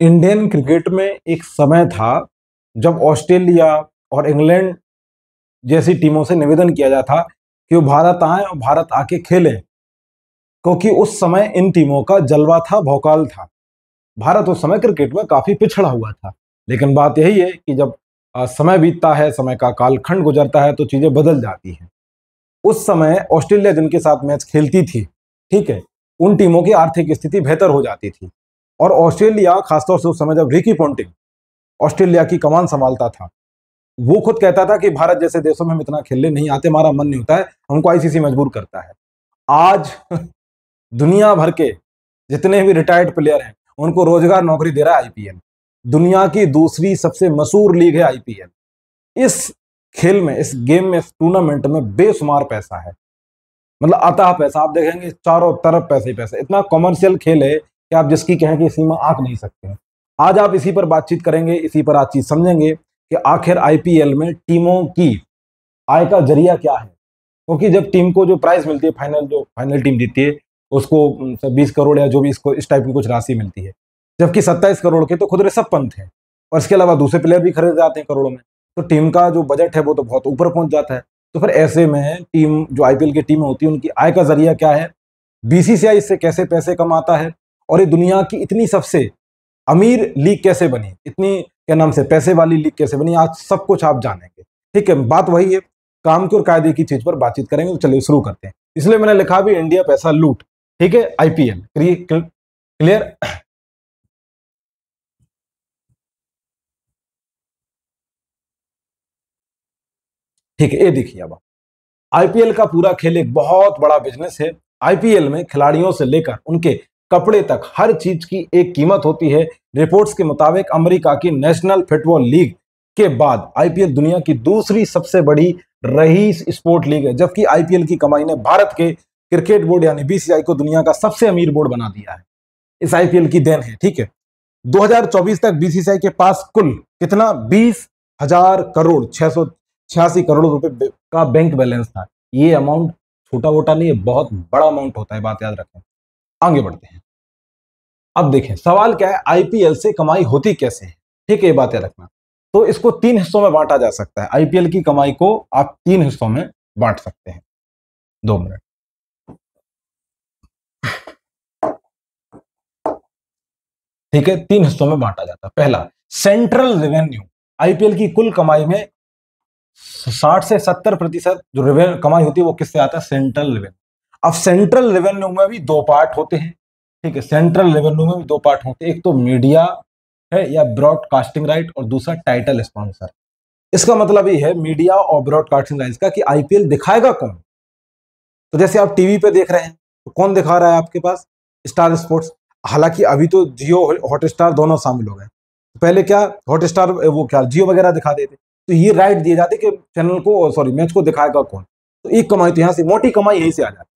Indian cricket में एक समय था जब ऑस्ट्रेलिया और इंग्लैंड जैसी टीमों से निवेदन किया जाता कि वो भारत आए और भारत आके खेलें, क्योंकि उस समय इन टीमों का जलवा था, भौकाल था। भारत उस समय क्रिकेट में काफी पिछड़ा हुआ था। लेकिन बात यही है कि जब समय बीतता है, समय का कालखंड गुजरता है, तो चीजें बदल जाती हैं। उस समय ऑस्ट्रेलिया जिनके साथ मैच खेलती थी, ठीक है, उन टीमों की आर्थिक स्थिति बेहतर हो जाती थी। और ऑस्ट्रेलिया, खासतौर से उस समय जब रिकी पॉन्टिंग ऑस्ट्रेलिया की कमान संभालता था, वो खुद कहता था कि भारत जैसे देशों में हम इतना खेलने नहीं आते, हमारा मन नहीं होता है, हमको आईसीसी मजबूर करता है। आज दुनिया भर के जितने भी रिटायर्ड प्लेयर हैं, उनको रोजगार नौकरी दे रहा है आईपीएल। दुनिया की दूसरी सबसे मशहूर लीग है आईपीएल। इस खेल में, इस गेम में, इस टूर्नामेंट में बेशुमार पैसा है। मतलब अतः पैसा, आप देखेंगे चारों तरफ पैसे ही पैसे। इतना कॉमर्शियल खेल है कि आप जिसकी कहें कि सीमा आंक नहीं सकते हैं। आज आप इसी पर बातचीत करेंगे, इसी पर आज चीज समझेंगे कि आखिर आईपीएल में टीमों की आय का जरिया क्या है। क्योंकि जब टीम को जो प्राइस मिलती है, जो फाइनल टीम जीतती है, उसको 20 करोड़ या जो भी इसको इस टाइप की कुछ राशि मिलती है, जबकि 27 करोड़ के तो खुद ऋषभ पंत है, और इसके अलावा दूसरे प्लेयर भी खरीदे जाते हैं करोड़ों में। तो टीम का जो बजट है वो तो बहुत ऊपर पहुंच जाता है। तो फिर ऐसे में टीम, जो आईपीएल की टीमें होती है, उनकी आय का जरिया क्या है, बीसीसीआई इससे कैसे पैसे कमाता है, और ये दुनिया की इतनी सबसे अमीर लीग कैसे बनी, इतनी क्या नाम से पैसे वाली लीग कैसे बनी, आज सब कुछ आप जानेंगे। ठीक है, बात वही है, काम के और कायदे की चीज पर बातचीत करेंगे। तो चलिए शुरू करते हैं। इसलिए मैंने लिखा भी इंडिया पैसा लूट। ठीक है, आईपीएल क्लियर। ठीक है, ये देखिए, अब आईपीएल का पूरा खेल एक बहुत बड़ा बिजनेस है। आईपीएल में खिलाड़ियों से लेकर उनके कपड़े तक हर चीज की एक कीमत होती है। रिपोर्ट्स के मुताबिक अमेरिका की नेशनल फुटबॉल लीग के बाद आईपीएल दुनिया की दूसरी सबसे बड़ी रईस स्पोर्ट लीग है, जबकि आईपीएल की कमाई ने भारत के क्रिकेट बोर्ड यानी बीसीसीआई को दुनिया का सबसे अमीर बोर्ड बना दिया है। इस आईपीएल की देन है। ठीक है, 2024 तक बीसीसीआई के पास कुल कितना, 20,000 करोड़ 686 करोड़ रुपए का बैंक बैलेंस था। ये अमाउंट छोटा मोटा नहीं है, बहुत बड़ा अमाउंट होता है, बात याद रखें। आगे बढ़ते हैं। अब देखें सवाल क्या है, आईपीएल से कमाई होती कैसे है। ठीक है, ये बात याद रखना। तो इसको 3 हिस्सों में बांटा जा सकता है। आईपीएल की कमाई को आप 3 हिस्सों में बांट सकते हैं। 2 मिनट। ठीक है, 3 हिस्सों में बांटा जाता है। पहला, सेंट्रल रेवेन्यू। आईपीएल की कुल कमाई में 60 से 70% जो रेवेन्यू कमाई होती है वो किससे आता है, सेंट्रल रेवेन्यू। अब सेंट्रल रेवेन्यू में भी दो पार्ट होते हैं। ठीक है, सेंट्रल रेवेन्यू में भी दो पार्ट होते हैं, एक तो मीडिया है या ब्रॉडकास्टिंग राइट, और दूसरा टाइटल स्पॉन्सर। इसका मतलब ये है, मीडिया और ब्रॉडकास्टिंग राइट्स का, कि आईपीएल दिखाएगा कौन। तो जैसे आप टीवी पे देख रहे हैं, तो कौन दिखा रहा है आपके पास, स्टार स्पोर्ट्स। हालांकि अभी तो जियो हॉटस्टार दोनों शामिल हो गए। पहले क्या, हॉटस्टार वो क्या जियो वगैरह दिखा देते, तो ये राइट दिए जाते कि चैनल को, सॉरी, मैच को दिखाएगा कौन। तो एक कमाई तो यहाँ से, मोटी कमाई यहीं से आ जाती है,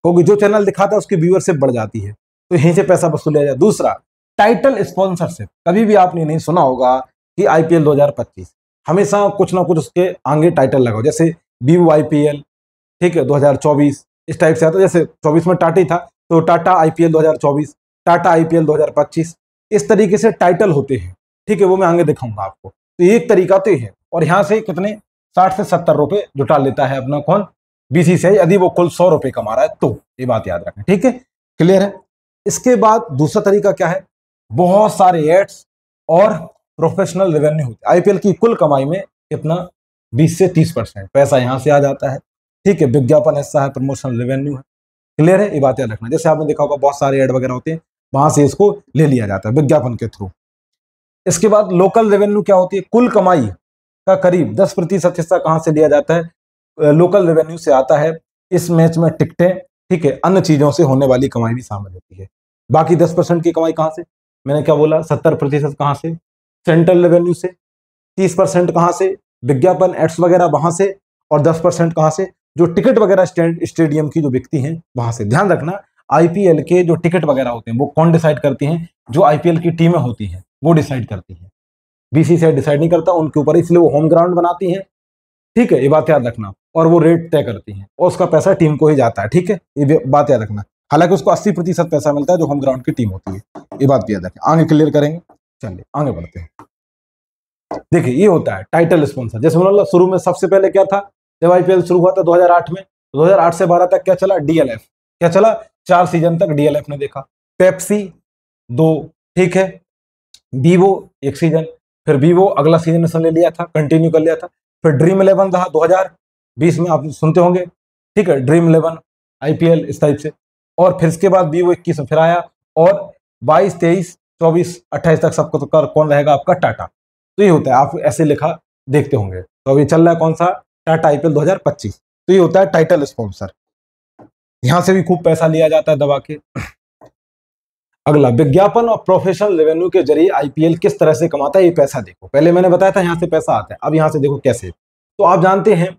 क्योंकि जो चैनल दिखाता है उसकी व्यूअरशिप बढ़ जाती है, तो यहीं से पैसा वसूला जाए। दूसरा, टाइटल स्पॉन्सरशिप। कभी भी आपने नहीं सुना होगा कि आईपीएल 2025, हमेशा कुछ ना कुछ उसके आगे टाइटल लगाओ, जैसे बीवो आईपीएल, ठीक है, 2024 इस टाइप से आता है। जैसे 24 में टाटा ही था, तो टाटा आईपीएल 2024, टाटा आईपीएल 2025, इस तरीके से टाइटल होते हैं। ठीक है, वो मैं आगे दिखाऊंगा आपको। तो एक तरीका तो ये है, और यहाँ से कितने, 60 से 70 रुपए जुटा लेता है अपना कौन, बीसीसीआई, यदि वो कुल 100 रुपए कमा रहा है तो। ये बात याद रखें। ठीक है, क्लियर है। इसके बाद दूसरा तरीका क्या है, बहुत सारे एड्स और प्रोफेशनल रेवेन्यू होते हैं। आईपीएल की कुल कमाई में कितना, 20 से 30% पैसा यहाँ से आ जाता है। ठीक है, विज्ञापन ऐसा है, प्रमोशनल रेवेन्यू है। क्लियर है, ये बात याद रखना। जैसे आपने देखा होगा बहुत सारे ऐड वगैरह होते हैं, वहां से इसको ले लिया जाता है विज्ञापन के थ्रू। इसके बाद लोकल रेवेन्यू क्या होती है, कुल कमाई का करीब 10% हिस्सा कहां से लिया जाता है, लोकल रेवेन्यू से आता है। इस मैच में टिकटें, ठीक है, अन्य चीजों से होने वाली कमाई भी शामिल होती है। बाकी 10% की कमाई कहां से, मैंने क्या बोला, 70% कहां से, सेंट्रल रेवेन्यू से। 30% कहां से, विज्ञापन एड्स वगैरह वहां से। और 10% कहां से, जो टिकट वगैरह स्टेडियम की जो बिकती हैं वहां से। ध्यान रखना, आईपीएल के जो टिकट वगैरह होते हैं वो कौन डिसाइड करती हैं, जो आईपीएल की टीमें होती हैं वो डिसाइड करती हैं। बीसीसीआई डिसाइड नहीं करता, उनके ऊपर, इसलिए वो होम ग्राउंड बनाती हैं। ठीक है, ये बात याद रखना। और वो रेट तय करती हैं, और उसका पैसा टीम को ही जाता है। ठीक है, ये बात याद रखना। हालांकि उसको 80% पैसा मिलता है जो होम ग्राउंड की टीम होती है, ये बात भी याद रखें। आगे क्लियर करेंगे, चलिए आगे बढ़ते हैं। देखिए ये होता है टाइटल स्पॉन्सर। जैसे मतलब शुरू में सबसे पहले क्या था, जब आईपीएल शुरू हुआ था 2008 में, 2008 से 12 तक क्या चला, डीएलएफ। क्या चला, 4 सीजन तक डीएलएफ ने देखा। पेप्सी 2, ठीक है, वीवो 1 सीजन, फिर वीवो अगला सीजन इसने ले लिया था, कंटिन्यू कर लिया था। फिर ड्रीम 11 रहा 2020 में, आप सुनते होंगे, ठीक है, ड्रीम 11 आईपीएल इस टाइप से। और फिर इसके बाद वीवो 21 में फिर आया, और 22, 23, 24, 28 तक सबको तो कौन रहेगा, आपका टाटा। तो ये होता है, आप ऐसे लिखा देखते होंगे। तो अभी चल रहा है कौन सा, टाटा आईपीएल 2025। तो ये होता है टाइटल स्पॉन्सर, यहां से भी खूब पैसा लिया जाता है दबा के। अगला, विज्ञापन और प्रोफेशनल रेवेन्यू के जरिए आईपीएल किस तरह से कमाता है, ये पैसा देखो। पहले मैंने बताया था यहां से पैसा आता है, अब यहां से देखो कैसे। तो आप जानते हैं,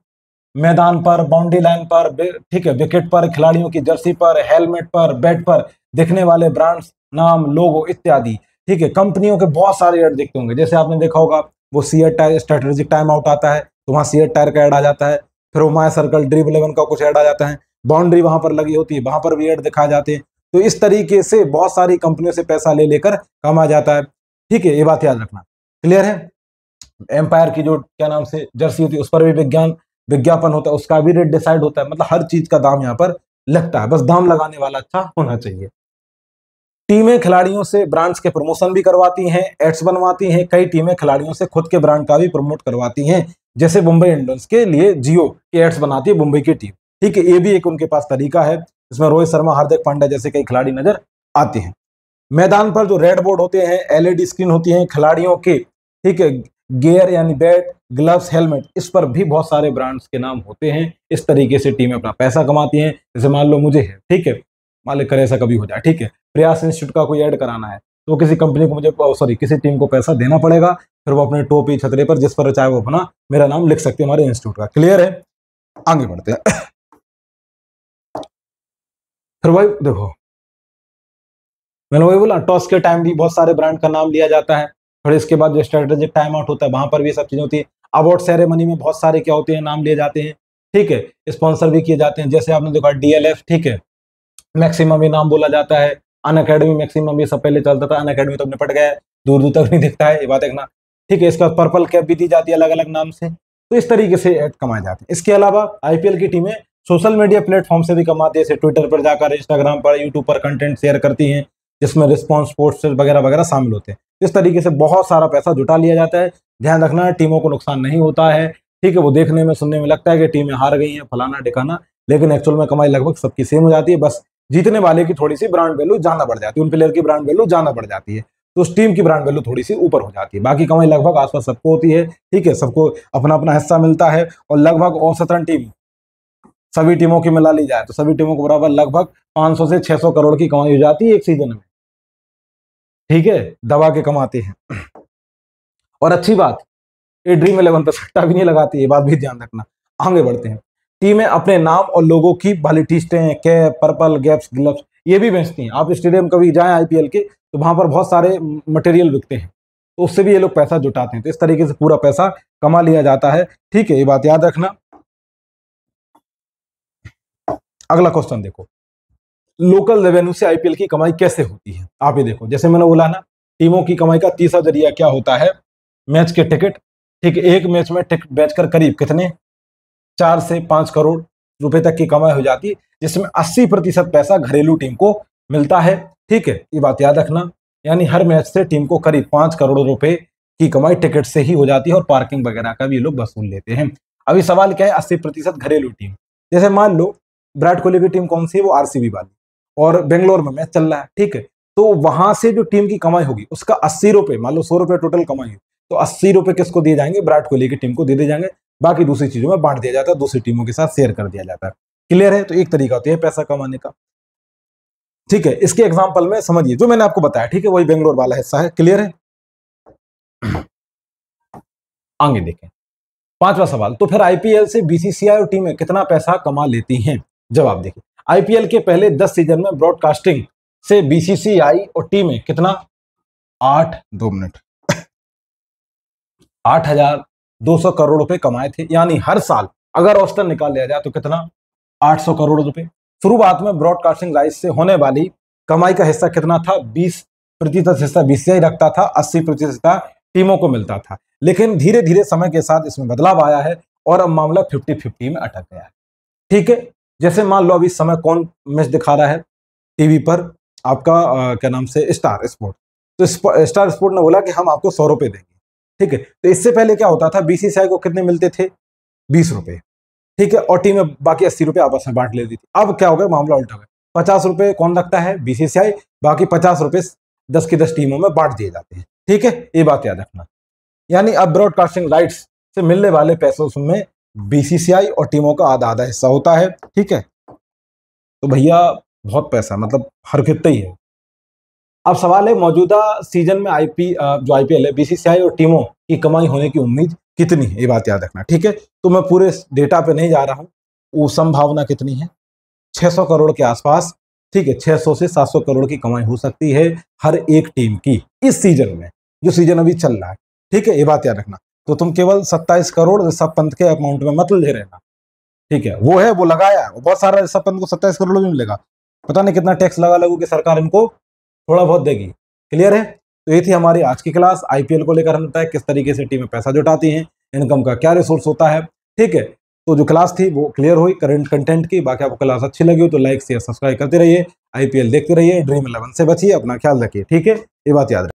मैदान पर, बाउंड्री लाइन पर, ठीक है, विकेट पर, खिलाड़ियों की जर्सी पर, हेलमेट पर, बैट पर दिखने वाले ब्रांड्स, नाम, लोगो इत्यादि, ठीक है, कंपनियों के बहुत सारे ऐड देखते होंगे। जैसे आपने देखा होगा, वो CEAT tyre strategic time out आता है तो वहां सीएट टायर का ऐड आ जाता है। फिर वो माय सर्कल ड्रीम 11 का कुछ ऐड आ जाता है। बाउंड्री वहां पर लगी होती है, वहां पर भी ऐड दिखाए जाते हैं। तो इस तरीके से बहुत सारी कंपनियों से पैसा ले लेकर कमा जाता है, ठीक है, ये बात याद रखना। क्लियर है। एम्पायर की जो क्या नाम से जर्सी होती है उस पर भी विज्ञापन होता है, उसका भी रेट डिसाइड होता है। मतलब हर चीज का दाम यहाँ पर लगता है, बस दाम लगाने वाला अच्छा होना चाहिए। टीमें खिलाड़ियों से ब्रांड्स के प्रमोशन भी करवाती हैं, एड्स बनवाती हैं। कई टीमें खिलाड़ियों से खुद के ब्रांड का भी प्रमोट करवाती हैं। जैसे मुंबई इंडियंस के लिए जियो के एड्स बनाती है मुंबई की टीम, ठीक है, ये भी एक उनके पास तरीका है। इसमें रोहित शर्मा, हार्दिक पांड्या जैसे कई खिलाड़ी नजर आते हैं। मैदान पर जो रेड बोर्ड होते हैं, एलईडी स्क्रीन होती है खिलाड़ियों के, ठीक है, गियर यानी बैट, ग्लव्स, हेलमेट, इस पर भी बहुत सारे ब्रांड्स के नाम होते हैं। इस तरीके से टीमें अपना पैसा कमाती हैं। जैसे मान लो मुझे है, ठीक है, मान लो करे ऐसा कभी हो जाए, ठीक है, प्रयास इंस्टीट्यूट का कोई ऐड कराना है तो किसी कंपनी को मुझे, सॉरी, किसी टीम को पैसा देना पड़ेगा। फिर वो अपने टोपी छतरे पर जिस पर चाहे वो अपना मेरा नाम लिख सकते हैं हमारे इंस्टीट्यूट का। क्लियर है, आगे बढ़ते हैं। फिर भाई देखो, मैंने वही बोला, टॉस के टाइम भी बहुत सारे ब्रांड का नाम लिया जाता है। फिर इसके बाद जो स्ट्रेटेजिक टाइम आउट होता है वहां पर भी सब चीजें होती है। अवार्ड सेरेमनी में बहुत सारे क्या होते हैं, नाम लिए जाते हैं, ठीक है, स्पॉन्सर भी किए जाते हैं। जैसे आपने देखा डीएलएफ, ठीक है, मैक्सिमम भी नाम बोला जाता है। अन अकेडमी मैक्सिमम, ये सब पहले चलता था, अन अकेडमी तो निपट गया है, दूर दूर तक नहीं दिखता है, ये बात देखना, ठीक है। इसका पर्पल कैप भी दी जाती है अलग अलग नाम से। तो इस तरीके से ऐड कमाए जाते हैं। इसके अलावा आईपीएल की टीमें सोशल मीडिया प्लेटफॉर्म से भी कमाती है, जैसे ट्विटर पर जाकर, इंस्टाग्राम पर, यूट्यूब पर कंटेंट शेयर करती हैं, जिसमें रिस्पॉन्स पोस्ट वगैरह वगैरह शामिल होते हैं। इस तरीके से बहुत सारा पैसा जुटा लिया जाता है। ध्यान रखना, टीमों को नुकसान नहीं होता है, ठीक है। वो देखने में, सुनने में लगता है कि टीमें हार गई हैं, फलाना ढिकाना, लेकिन एक्चुअल में कमाई लगभग सबकी सेम हो जाती है। बस जीतने वाले की थोड़ी सी ब्रांड वैल्यू ज्यादा बढ़ जाती है, उन प्लेयर की ब्रांड वैल्यू ज्यादा बढ़ जाती है, तो उस टीम की ब्रांड वैल्यू थोड़ी सी ऊपर हो जाती है। बाकी कमाई लगभग आसपास सबको होती है, ठीक है, सबको अपना अपना हिस्सा मिलता है। और लगभग औसतन टीम, सभी टीमों की मिला ली जाए तो सभी टीमों को बराबर लगभग 500 से 600 करोड़ की कमाई हो जाती है एक सीजन में, ठीक है, दबा के कमाते हैं। और अच्छी बात, ये ड्रीम 11 पर सट्टा भी नहीं लगाती, ये बात भी ध्यान रखना। आगे बढ़ते हैं। टीमें अपने नाम और लोगों की भली टी-शर्टें, कैप, पर्पल, गैप्स, ग्लव्स ये भी बेचती हैं। आप स्टेडियम कभी जाएं आईपीएल के तो वहां पर बहुत सारे मटेरियल बिकते हैं, तो उससे भी ये लोग पैसा जुटाते हैं। तो इस तरीके से पूरा पैसा कमा लिया जाता है, ठीक है, ये बात याद रखना। अगला क्वेश्चन देखो, लोकल रेवेन्यू से आईपीएल की कमाई कैसे होती है। आप ये देखो, जैसे मैंने बोला ना, टीमों की कमाई का तीसरा जरिया क्या होता है, मैच के टिकट, ठीक है। एक मैच में टिकट बेचकर करीब कितने, 4 से 5 करोड़ रुपए तक की कमाई हो जाती है, जिसमें 80% पैसा घरेलू टीम को मिलता है, ठीक है, ये बात याद रखना। यानी हर मैच से टीम को करीब 5 करोड़ रुपए की कमाई टिकट से ही हो जाती है, और पार्किंग वगैरह का भी ये लोग वसूल लेते हैं। अभी सवाल क्या है, 80% घरेलू टीम। जैसे मान लो विराट कोहली की टीम कौन सी है, वो आरसीबी वाली, और बेंगलोर में मैच चल रहा है, ठीक है, तो वहां से जो टीम की कमाई होगी उसका 80 रुपए, मान लो 100 रुपए टोटल कमाई है, तो 80 रुपए किसको दिए जाएंगे, विराट कोहली की टीम को दे दिए जाएंगे। बाकी दूसरी चीजों में बांट दिया जाता है, दूसरी टीमों के साथ शेयर कर दिया जाता है। क्लियर है। तो एक तरीका होता है पैसा कमाने का, ठीक है। इसके एग्जांपल में समझिए जो मैंने आपको बताया, ठीक है, वही बेंगलोर वाला हिस्सा है। क्लियर है। आगे देखें, पांचवा सवाल, तो फिर आईपीएल से बीसीसीआई और टीमें कितना पैसा कमा लेती हैं। जवाब देखिए, आईपीएल के पहले 10 सीजन में ब्रॉडकास्टिंग से बीसीसीआई और टीमें कितना, 8,200 करोड़ रुपए कमाए थे। यानी हर साल अगर औसतन निकाल लिया जाए तो कितना, 800 करोड़ रुपए। शुरुआत में ब्रॉडकास्टिंग राइट्स से होने वाली कमाई का हिस्सा कितना था? 20% हिस्सा बीसीसीआई रखता था, 80% हिस्सा टीमों को मिलता था। लेकिन धीरे धीरे समय के साथ इसमें बदलाव आया है और अब मामला 50-50 में अटक गया है। ठीक है, जैसे मान लो अभी समय कौन मैच दिखा रहा है टीवी पर? आपका क्या नाम से, स्टार स्पोर्ट। तो स्टार स्पोर्ट ने बोला कि हम आपको 100 रुपए देंगे। ठीक है, तो इससे पहले क्या होता था, बीसीसीआई को कितने मिलते थे? 20 रुपए। ठीक है, और टीमें बाकी 80 रुपए आपस में बांट लेती थी। अब क्या हो गया, मामला उल्टा हो गया। 50 रुपए कौन रखता है? बीसीसीआई। बाकी 50 रुपए 10 की 10 टीमों में बांट दिए जाते हैं। ठीक है, ये बात याद रखना। यानी अब ब्रॉडकास्टिंग राइट्स से मिलने वाले पैसों में बीसीसीआई और टीमों का आधा आधा हिस्सा होता है। ठीक है, तो भैया बहुत पैसा, मतलब हर कितना ही है। अब सवाल है, मौजूदा सीजन में जो आईपीएल है, बीसीसीआई और टीमों की कमाई होने की उम्मीद कितनी है? ये बात याद रखना। ठीक है, तो मैं पूरे डेटा पे नहीं जा रहा हूं, वो संभावना कितनी है? 600 करोड़ के आसपास। ठीक है, 600 से 700 करोड़ की कमाई हो सकती है हर एक टीम की इस सीजन में, जो सीजन अभी चल रहा है। ठीक है, ये बात याद रखना। तो तुम केवल 27 करोड़ ऋषभ पंत के अकाउंट में मत ले रहना। ठीक है, वो है, वो लगाया है, बहुत सारा ऋषभ पंत को 27 करोड़ भी मिलेगा। पता नहीं कितना टैक्स लगा लगू कि सरकार इनको थोड़ा बहुत देगी। क्लियर है? तो ये थी हमारी आज की क्लास। आईपीएल को लेकर हमने बताया किस तरीके से टीमें पैसा जुटाती हैं, इनकम का क्या रिसोर्स होता है। ठीक है, तो जो क्लास थी वो क्लियर हुई करंट कंटेंट की। बाकी आपको क्लास अच्छी लगी हो तो लाइक शेयर सब्सक्राइब करते रहिए, आईपीएल देखते रहिए, ड्रीम 11 से बचिए, अपना ख्याल रखिए। ठीक है, ये बात याद रखिए।